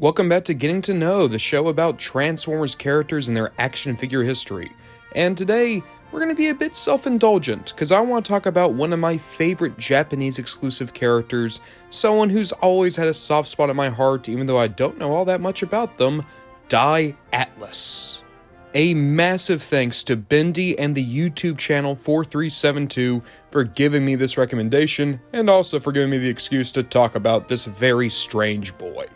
Welcome back to Getting to Know, the show about Transformers characters and their action figure history. And today, we're going to be a bit self-indulgent, because I want to talk about one of my favorite Japanese exclusive characters, someone who's always had a soft spot in my heart even though I don't know all that much about them, Dai Atlas. A massive thanks to Bendy and the YouTube channel 4372 for giving me this recommendation, and also for giving me the excuse to talk about this very strange boy.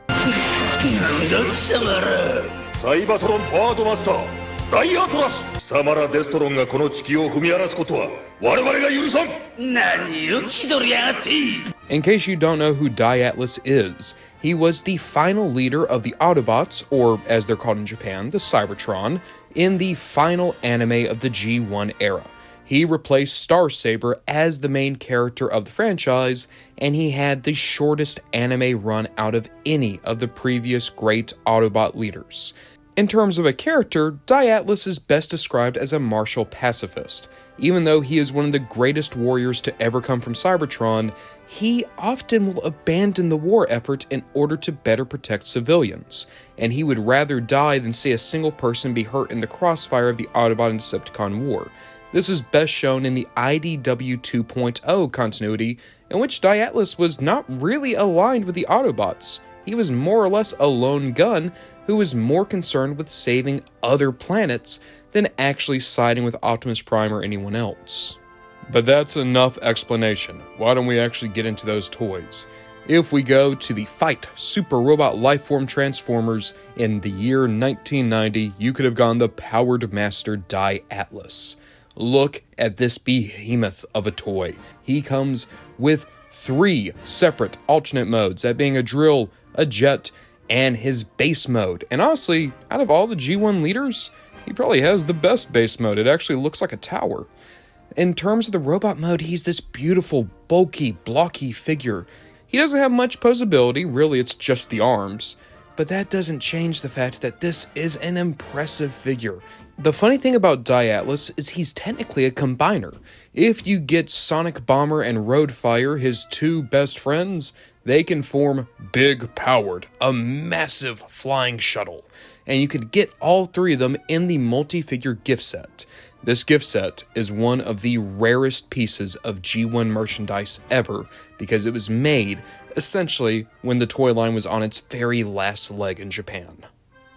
貴様らサイバトロンパワードマスターダイアトラス貴様らデストロンがこの地球を踏み荒らすことは我々が許さん何を気取りやがって In case you don't know who Dai Atlas is, he was the final leader of the Autobots, or as they're called in Japan, the Cybertron, in the final anime of the G1 era. He replaced Starsaber as the main character of the franchise, and he had the shortest anime run out of any of the previous great Autobot leaders. In terms of a character, Dai Atlas is best described as a martial pacifist. Even though he is one of the greatest warriors to ever come from Cybertron, he often will abandon the war effort in order to better protect civilians, and he would rather die than see a single person be hurt in the crossfire of the Autobot and Decepticon war. This is best shown in the IDW 2.0 continuity, in which Dai Atlas was not really aligned with the Autobots. He was more or less a lone gun who was more concerned with saving other planets than actually siding with Optimus Prime or anyone else. But that's enough explanation. Why don't we actually get into those toys? If we go to the Fight Super Robot Lifeform Transformers in the year 1990, you could have gone the Powered Master Dai Atlas. Look at this behemoth of a toy. He comes with 3 separate alternate modes, that being a drill, a jet, and his base mode. And honestly, out of all the G1 leaders, he probably has the best base mode. It actually looks like a tower. In terms of the robot mode, he's this beautiful, bulky, blocky figure. He doesn't have much posability, really it's just the arms. But that doesn't change the fact that this is an impressive figure. The funny thing about Dai Atlas is he's technically a combiner. If you get Sonic Bomber and Road Fire, his 2 best friends, they can form Big Powered, a massive flying shuttle. And you could get all 3 of them in the multi-figure gift set. This gift set is one of the rarest pieces of G1 merchandise ever, because it was made essentially when the toy line was on its very last leg in Japan.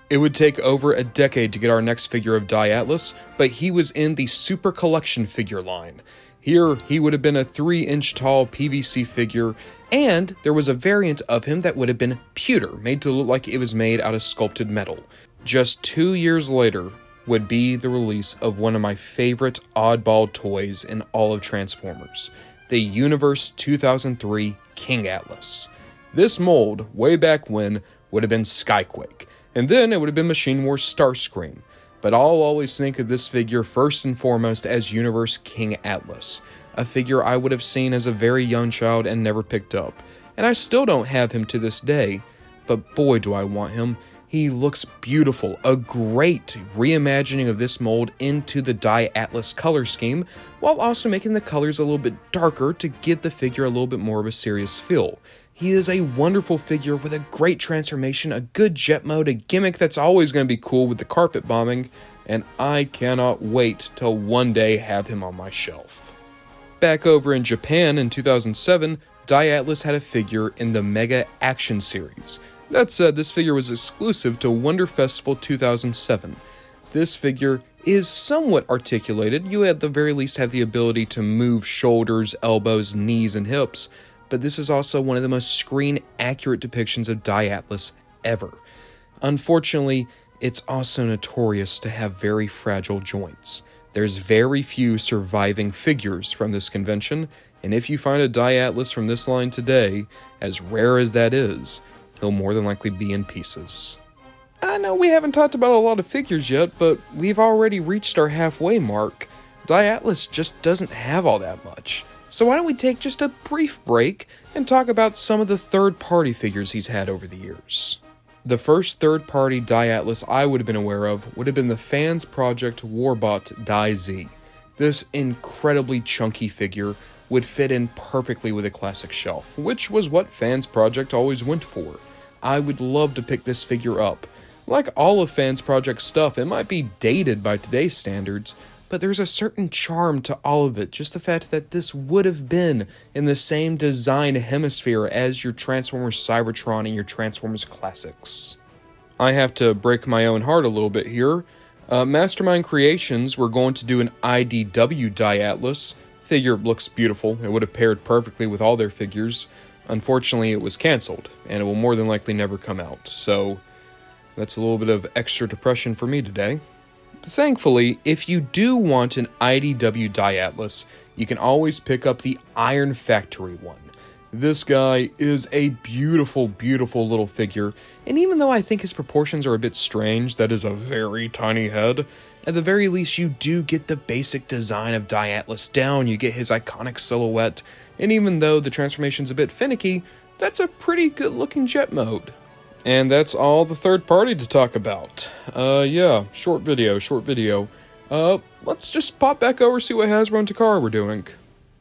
It would take over a decade to get our next figure of Dai Atlas, but he was in the Super Collection figure line. Here, he would have been a 3-inch tall PVC figure, and there was a variant of him that would have been pewter, made to look like it was made out of sculpted metal. Just 2 years later would be the release of one of my favorite oddball toys in all of Transformers, the Universe 2003 King Atlas. This mold, way back when, would have been Skyquake, and then it would have been Machine Wars Starscream, but I'll always think of this figure first and foremost as Universe King Atlas, a figure I would have seen as a very young child and never picked up, and I still don't have him to this day, but boy do I want him. He looks beautiful, a great reimagining of this mold into the Dai Atlas color scheme, while also making the colors a little bit darker to give the figure a little bit more of a serious feel. He is a wonderful figure with a great transformation, a good jet mode, a gimmick that's always going to be cool with the carpet bombing, and I cannot wait till one day have him on my shelf. Back over in Japan in 2007, Dai Atlas had a figure in the Mega Action series. That said, this figure was exclusive to Wonder Festival 2007. This figure is somewhat articulated. You at the very least have the ability to move shoulders, elbows, knees, and hips, but this is also one of the most screen-accurate depictions of Dai Atlas ever. Unfortunately, it's also notorious to have very fragile joints. There's very few surviving figures from this convention, and if you find a Dai Atlas from this line today, as rare as that is, he'll more than likely be in pieces. I know we haven't talked about a lot of figures yet, but we've already reached our halfway mark. Dai Atlas just doesn't have all that much. So why don't we take just a brief break and talk about some of the third-party figures he's had over the years. The first third-party Dai Atlas I would have been aware of would have been the Fans Project Warbot Dai Z. This incredibly chunky figure would fit in perfectly with a classic shelf, which was what Fans Project always went for. I would love to pick this figure up. Like all of Fans Project stuff, it might be dated by today's standards, but there's a certain charm to all of it, just the fact that this would have been in the same design hemisphere as your Transformers Cybertron and your Transformers Classics. I have to break my own heart a little bit here. Mastermind Creations were going to do an IDW Dai Atlas. Figure looks beautiful. It would have paired perfectly with all their figures. Unfortunately, it was cancelled, and it will more than likely never come out. So that's a little bit of extra depression for me today. Thankfully, if you do want an IDW Dai Atlas, you can always pick up the Iron Factory one. This guy is a beautiful, beautiful little figure, and even though I think his proportions are a bit strange, that is a very tiny head, at the very least you do get the basic design of Dai Atlas down, you get his iconic silhouette, and even though the transformation's a bit finicky, that's a pretty good looking jet mode. And that's all the third party to talk about. Yeah, short video. Let's just pop back over, see what Hasbro and Takara were doing.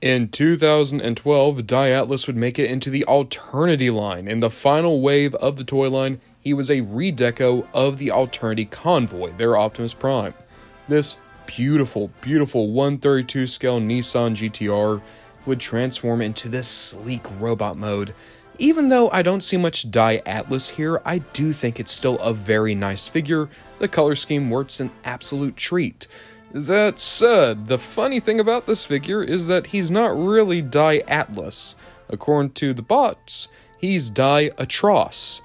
In 2012, Dai Atlas would make it into the Alternity line. In the final wave of the toy line, he was a redeco of the Alternity Convoy, their Optimus Prime. This beautiful, beautiful 132 scale Nissan GTR would transform into this sleek robot mode. Even though I don't see much Dai Atlas here, I do think it's still a very nice figure. The color scheme works an absolute treat. That said, the funny thing about this figure is that he's not really Dai Atlas. According to the bots, he's Dai Atlas.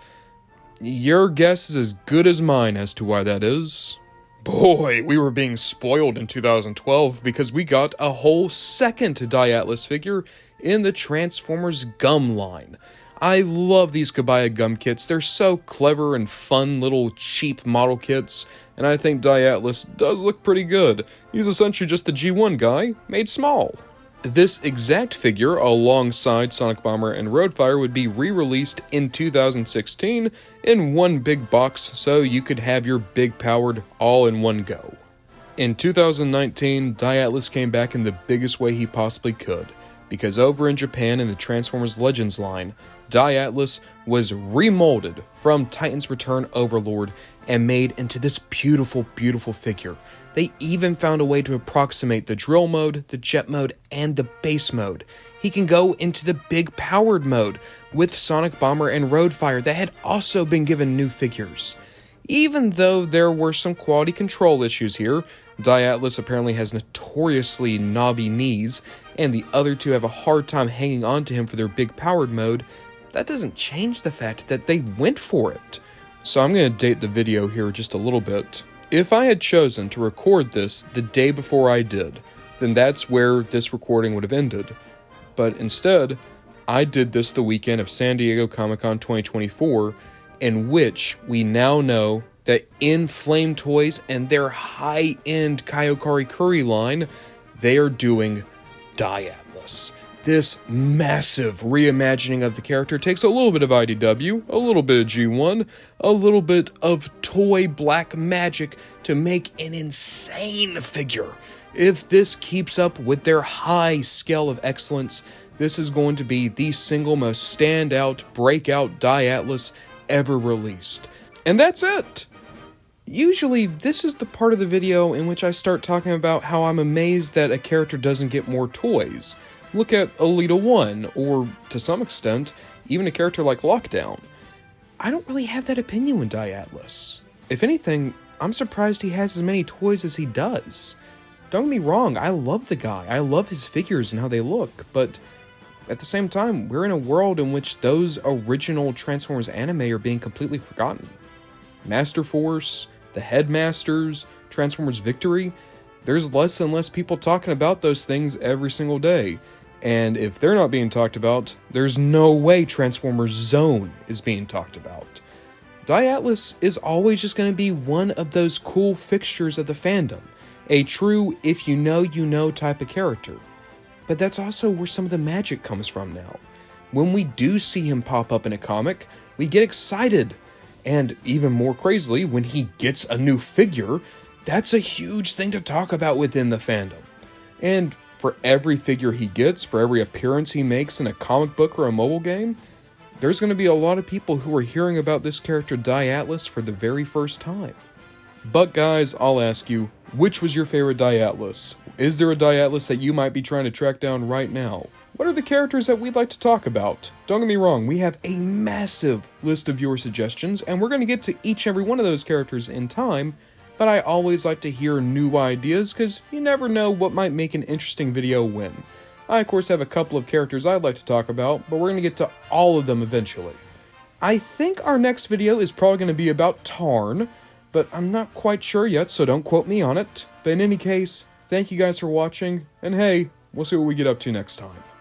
Your guess is as good as mine as to why that is. Boy, we were being spoiled in 2012 because we got a whole second Dai Atlas figure in the Transformers Gum line. I love these Kabaya Gum kits. They're so clever and fun little cheap model kits, and I think Dai Atlas does look pretty good. He's essentially just the G1 guy, made small. This exact figure, alongside Sonic Bomber and Roadfire, would be re-released in 2016 in one big box, so you could have your big powered all in one go. In 2019, Dai Atlas came back in the biggest way he possibly could, because over in Japan in the Transformers Legends line, Dai Atlas was remolded from Titan's Return Overlord and made into this beautiful, beautiful figure. They even found a way to approximate the drill mode, the jet mode, and the base mode. He can go into the big powered mode with Sonic Bomber and Roadfire that had also been given new figures. Even though there were some quality control issues here, Dai Atlas apparently has notoriously knobby knees, and the other two have a hard time hanging on to him for their big powered mode. That doesn't change the fact that they went for it. So I'm going to date the video here just a little bit. If I had chosen to record this the day before I did, then that's where this recording would have ended. But instead, I did this the weekend of San Diego Comic-Con 2024, in which we now know that in Flame Toys and their high-end Kayokari Curry line, they are doing Dai Atlas. This massive reimagining of the character takes a little bit of IDW, a little bit of G1, a little bit of toy black magic to make an insane figure. If this keeps up with their high scale of excellence, this is going to be the single most standout, breakout Dai Atlas ever released. And that's it! Usually, this is the part of the video in which I start talking about how I'm amazed that a character doesn't get more toys. Look at Alita 1, or, to some extent, even a character like Lockdown. I don't really have that opinion with Dai Atlas. If anything, I'm surprised he has as many toys as he does. Don't get me wrong, I love the guy, I love his figures and how they look, but at the same time, we're in a world in which those original Transformers anime are being completely forgotten. Master Force, the Headmasters, Transformers Victory, there's less and less people talking about those things every single day. And if they're not being talked about, there's no way Transformers Zone is being talked about. Dai Atlas is always just going to be one of those cool fixtures of the fandom. A true if you know type of character. But that's also where some of the magic comes from now. When we do see him pop up in a comic, we get excited. And even more crazily, when he gets a new figure, that's a huge thing to talk about within the fandom. And for every figure he gets, for every appearance he makes in a comic book or a mobile game, there's going to be a lot of people who are hearing about this character Dai Atlas for the very first time. But guys, I'll ask you, which was your favorite Dai Atlas? Is there a Dai Atlas that you might be trying to track down right now? What are the characters that we'd like to talk about? Don't get me wrong, we have a massive list of viewer suggestions, and we're going to get to each and every one of those characters in time, but I always like to hear new ideas, because you never know what might make an interesting video when. I of course have a couple of characters I'd like to talk about, but we're going to get to all of them eventually. I think our next video is probably going to be about Tarn, but I'm not quite sure yet, so don't quote me on it. But in any case, thank you guys for watching, and hey, we'll see what we get up to next time.